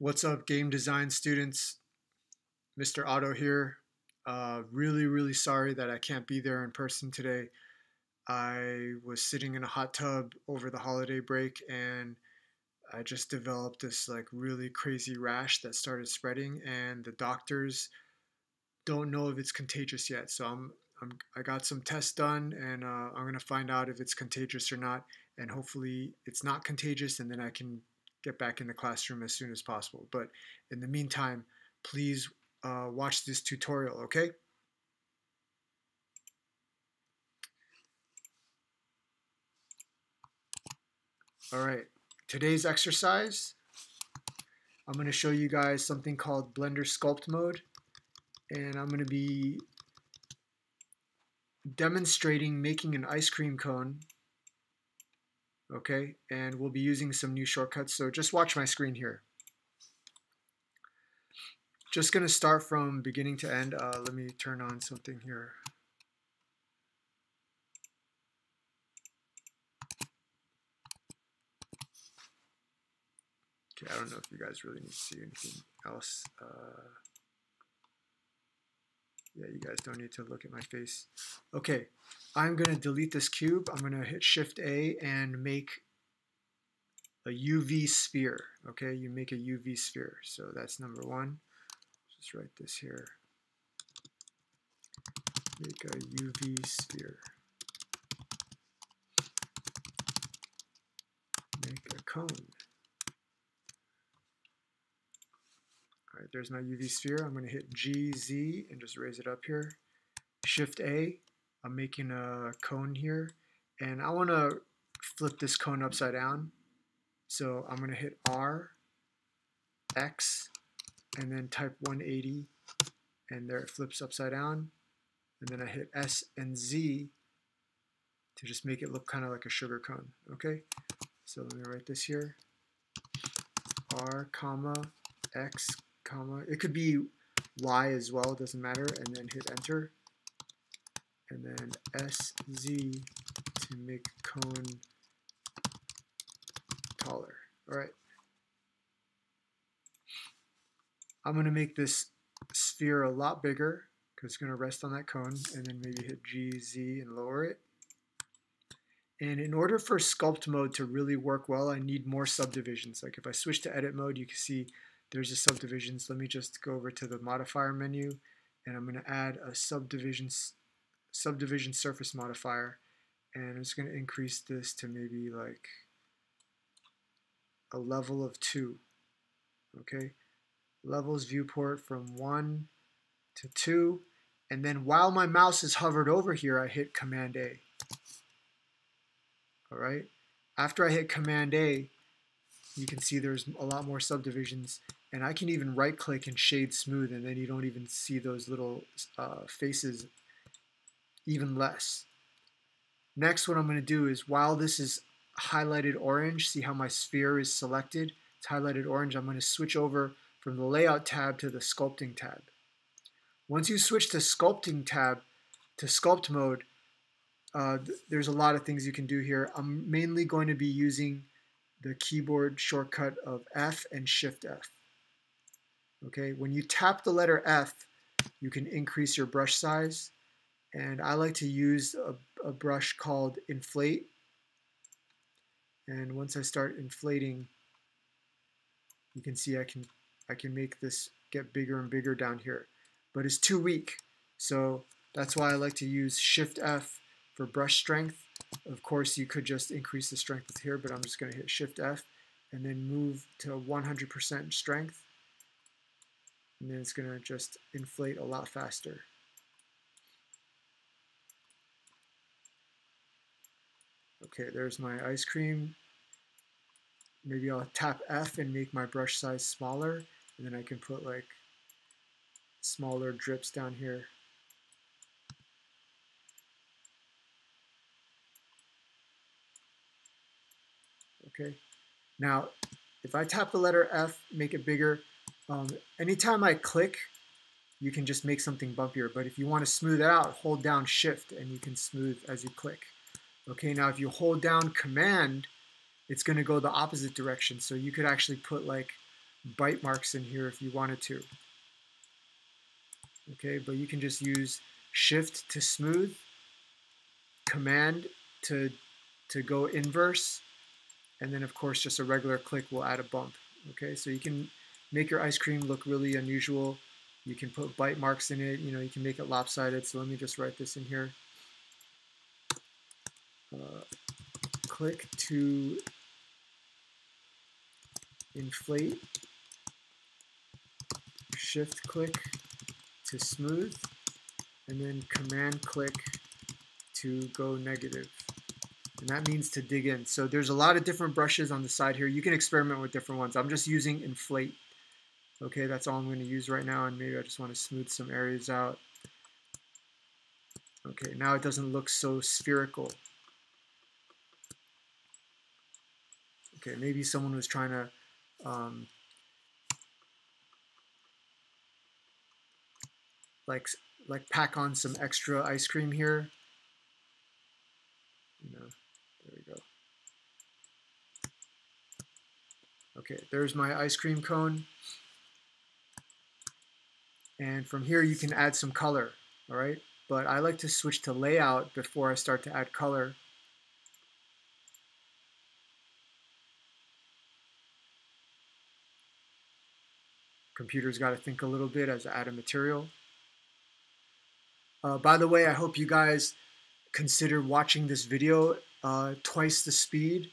What's up, game design students? Mr. Otto here. Really sorry that I can't be there in person today. I was sitting in a hot tub over the holiday break and I just developed this like really crazy rash that started spreading, and the doctors don't know if it's contagious yet. So I got some tests done, and I'm gonna find out if it's contagious or not, and hopefully it's not contagious, and then I can get back in the classroom as soon as possible. But in the meantime, please watch this tutorial, okay? All right, today's exercise, I'm gonna show you guys something called Blender Sculpt mode, and I'm gonna be demonstrating making an ice cream cone. Okay, and we'll be using some new shortcuts, so just watch my screen here. Just going to start from beginning to end. Let me turn on something here. Okay, I don't know if you guys really need to see anything else. Yeah, you guys don't need to look at my face. Okay, I'm going to delete this cube. I'm going to hit Shift A and make a UV sphere. Okay, you make a UV sphere. So that's number one. Just write this here. Make a UV sphere. Make a cone. All right, there's my UV sphere. I'm going to hit GZ and just raise it up here. Shift A. I'm making a cone here, and I want to flip this cone upside down. So I'm going to hit R, X, and then type 180, and there it flips upside down. And then I hit S and Z to just make it look kind of like a sugar cone. Okay, so let me write this here. R, comma, X, comma. It could be Y as well, it doesn't matter. And then hit enter. And then SZ to make cone taller. All right. I'm going to make this sphere a lot bigger because it's going to rest on that cone, and then maybe hit GZ and lower it. And in order for sculpt mode to really work well, I need more subdivisions. Like if I switch to edit mode, you can see there's a subdivisions. Let me just go over to the modifier menu, and I'm going to add a subdivision surface modifier, and I'm just going to increase this to maybe like a level of 2. Okay, levels viewport from 1 to 2, and then while my mouse is hovered over here, I hit Command A. All right, after I hit Command A, you can see there's a lot more subdivisions, and I can even right click and shade smooth, and then you don't even see those little faces, even less. Next, what I'm going to do is, while this is highlighted orange, see how my sphere is selected? It's highlighted orange. I'm going to switch over from the Layout tab to the Sculpting tab. Once you switch to Sculpting tab, to Sculpt mode, there's a lot of things you can do here. I'm mainly going to be using the keyboard shortcut of F and Shift F. Okay, when you tap the letter F, you can increase your brush size. And I like to use a brush called Inflate. And once I start inflating, you can see I can make this get bigger and bigger down here. But it's too weak. So that's why I like to use Shift F for brush strength. Of course, you could just increase the strength here, but I'm just going to hit Shift F and then move to 100% strength. And then it's going to just inflate a lot faster. Okay, there's my ice cream. Maybe I'll tap F and make my brush size smaller, and then I can put like smaller drips down here. Okay, now if I tap the letter F, make it bigger, anytime I click, you can just make something bumpier, but if you want to smooth it out, hold down Shift and you can smooth as you click. Okay, now if you hold down Command, it's going to go the opposite direction. So you could actually put like bite marks in here if you wanted to. Okay, but you can just use Shift to smooth, Command to go inverse, and then of course just a regular click will add a bump. Okay, so you can make your ice cream look really unusual. You can put bite marks in it, you can make it lopsided. So let me just write this in here. Click to inflate, Shift click to smooth, and then Command click to go negative. And that means to dig in. So there's a lot of different brushes on the side here. You can experiment with different ones. I'm just using inflate. Okay, that's all I'm going to use right now, and maybe I just want to smooth some areas out. Okay, now it doesn't look so spherical. Okay, maybe someone was trying to like pack on some extra ice cream here. There we go. Okay, there's my ice cream cone. And from here you can add some color, all right? But I like to switch to layout before I start to add color. Computer's got to think a little bit as I add a material. By the way, I hope you guys consider watching this video twice the speed,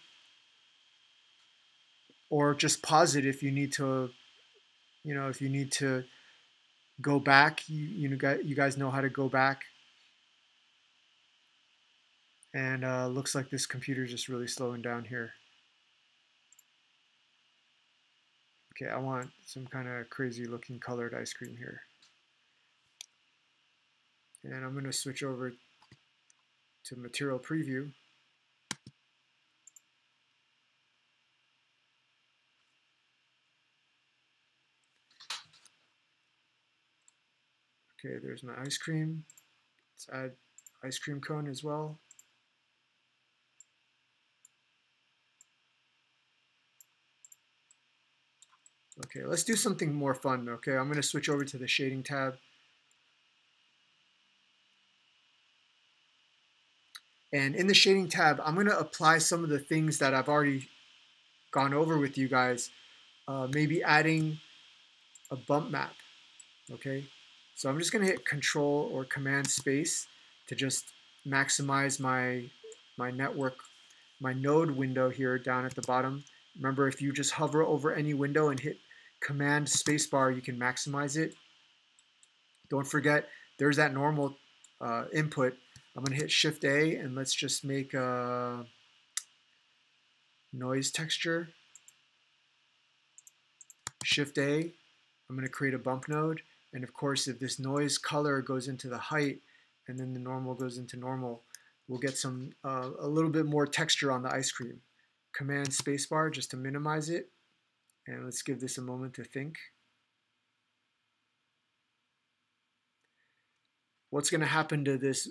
or just pause it if you need to, if you need to go back. You guys know how to go back. And looks like this computer is just really slowing down here. Okay, I want some kind of crazy looking colored ice cream here. And I'm going to switch over to material preview. Okay, there's my ice cream. Let's add ice cream cone as well. Okay, let's do something more fun. Okay, I'm going to switch over to the shading tab. And in the shading tab, I'm going to apply some of the things that I've already gone over with you guys. Maybe adding a bump map. Okay, so I'm just going to hit Control or Command Space to just maximize my network, my node window here down at the bottom. Remember, if you just hover over any window and hit Command Spacebar, you can maximize it. Don't forget, there's that normal input. I'm going to hit Shift A, and let's just make a noise texture. Shift A, I'm going to create a bump node. And of course, if this noise color goes into the height, and then the normal goes into normal, we'll get some a little bit more texture on the ice cream. Command Spacebar just to minimize it. And let's give this a moment to think. What's going to happen to this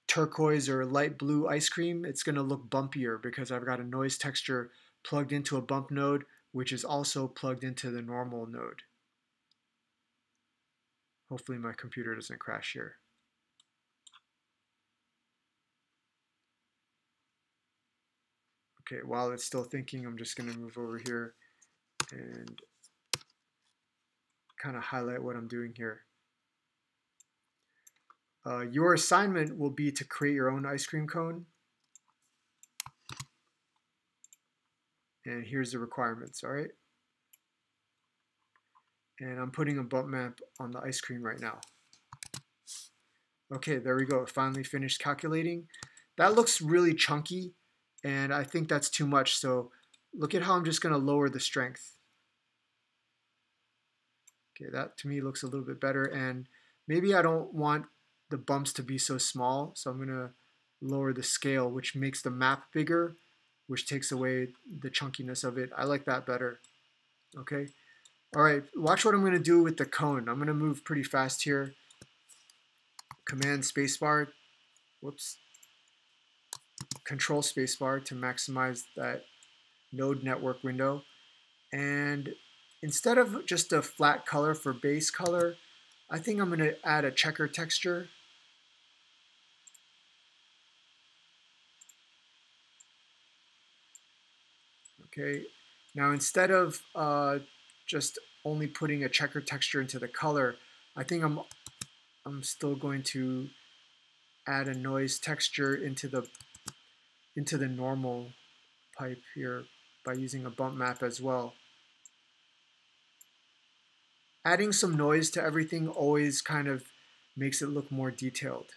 turquoise or light blue ice cream? It's going to look bumpier because I've got a noise texture plugged into a bump node, which is also plugged into the normal node. Hopefully my computer doesn't crash here. Okay, while it's still thinking, I'm just going to move over here and kind of highlight what I'm doing here. Your assignment will be to create your own ice cream cone. And here's the requirements, all right? And I'm putting a bump map on the ice cream right now. Okay, there we go. It finally finished calculating. That looks really chunky, and I think that's too much. So look at how I'm just going to lower the strength. Okay, that to me looks a little bit better. And maybe I don't want the bumps to be so small, so I'm going to lower the scale, which makes the map bigger, which takes away the chunkiness of it. I like that better. Okay. All right, watch what I'm going to do with the cone. I'm going to move pretty fast here. Command Spacebar. Whoops. Control Spacebar to maximize that node network window. And instead of just a flat color for base color, I think I'm going to add a checker texture. Okay, now instead of just only putting a checker texture into the color, I think I'm still going to add a noise texture into the normal pipe here by using a bump map as well. Adding some noise to everything always kind of makes it look more detailed.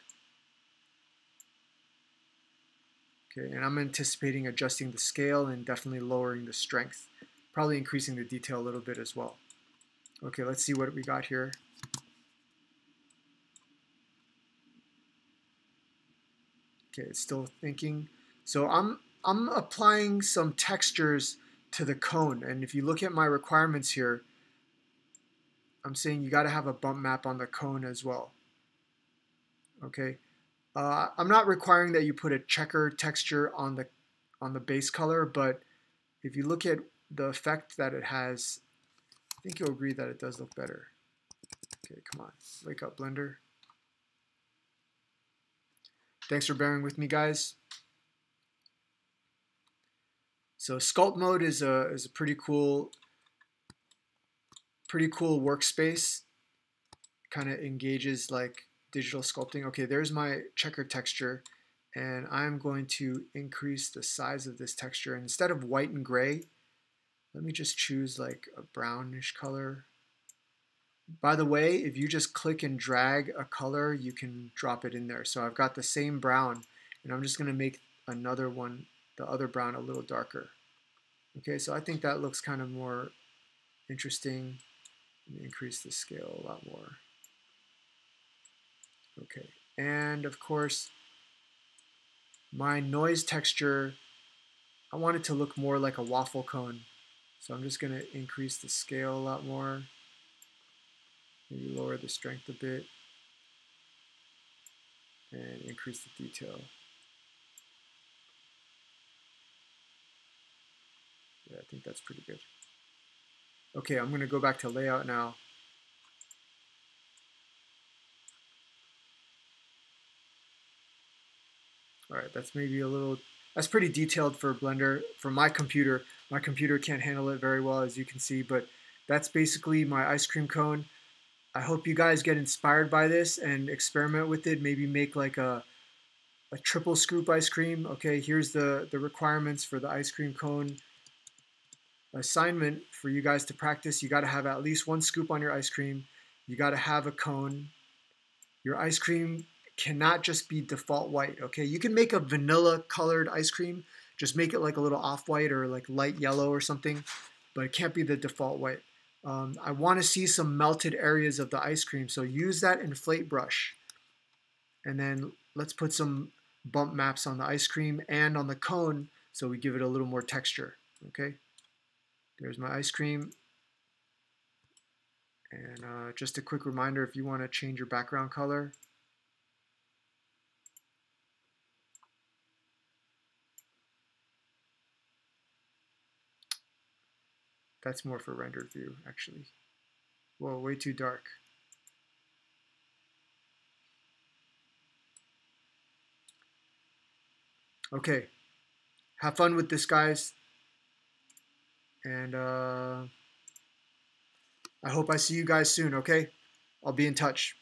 Okay, and I'm anticipating adjusting the scale and definitely lowering the strength, probably increasing the detail a little bit as well. Okay, let's see what we got here. Okay, it's still thinking. So I'm applying some textures to the cone, and if you look at my requirements here, I'm saying you got to have a bump map on the cone as well. Okay, I'm not requiring that you put a checker texture on the base color, but if you look at the effect that it has, I think you'll agree that it does look better. Okay, come on, wake up, Blender. Thanks for bearing with me, guys. So Sculpt mode is a pretty cool workspace. Kind of engages like digital sculpting. Okay, there's my checker texture, and I'm going to increase the size of this texture. And instead of white and gray, let me just choose like a brownish color. By the way, if you just click and drag a color, you can drop it in there. So I've got the same brown, and I'm just going to make another one, the other brown, a little darker. Okay, so I think that looks kind of more interesting. Let me increase the scale a lot more. Okay, and of course, my noise texture, I want it to look more like a waffle cone. So I'm just going to increase the scale a lot more. Maybe lower the strength a bit. And increase the detail. Yeah, I think that's pretty good. Okay, I'm going to go back to layout now. All right, that's maybe a little, that's pretty detailed for Blender. For my computer can't handle it very well, as you can see, but that's basically my ice cream cone. I hope you guys get inspired by this and experiment with it. Maybe make like a triple scoop ice cream. Okay, here's the requirements for the ice cream cone assignment for you guys to practice. You got to have at least one scoop on your ice cream. You got to have a cone. Your ice cream cannot just be default white. Okay, you can make a vanilla colored ice cream. Just make it like a little off-white or like light yellow or something, but it can't be the default white. I want to see some melted areas of the ice cream, so use that inflate brush. And then let's put some bump maps on the ice cream and on the cone so we give it a little more texture. Okay, there's my ice cream. And just a quick reminder, if you want to change your background color, that's more for rendered view, actually. Whoa, way too dark. Okay, have fun with this, guys. And I hope I see you guys soon, okay? I'll be in touch.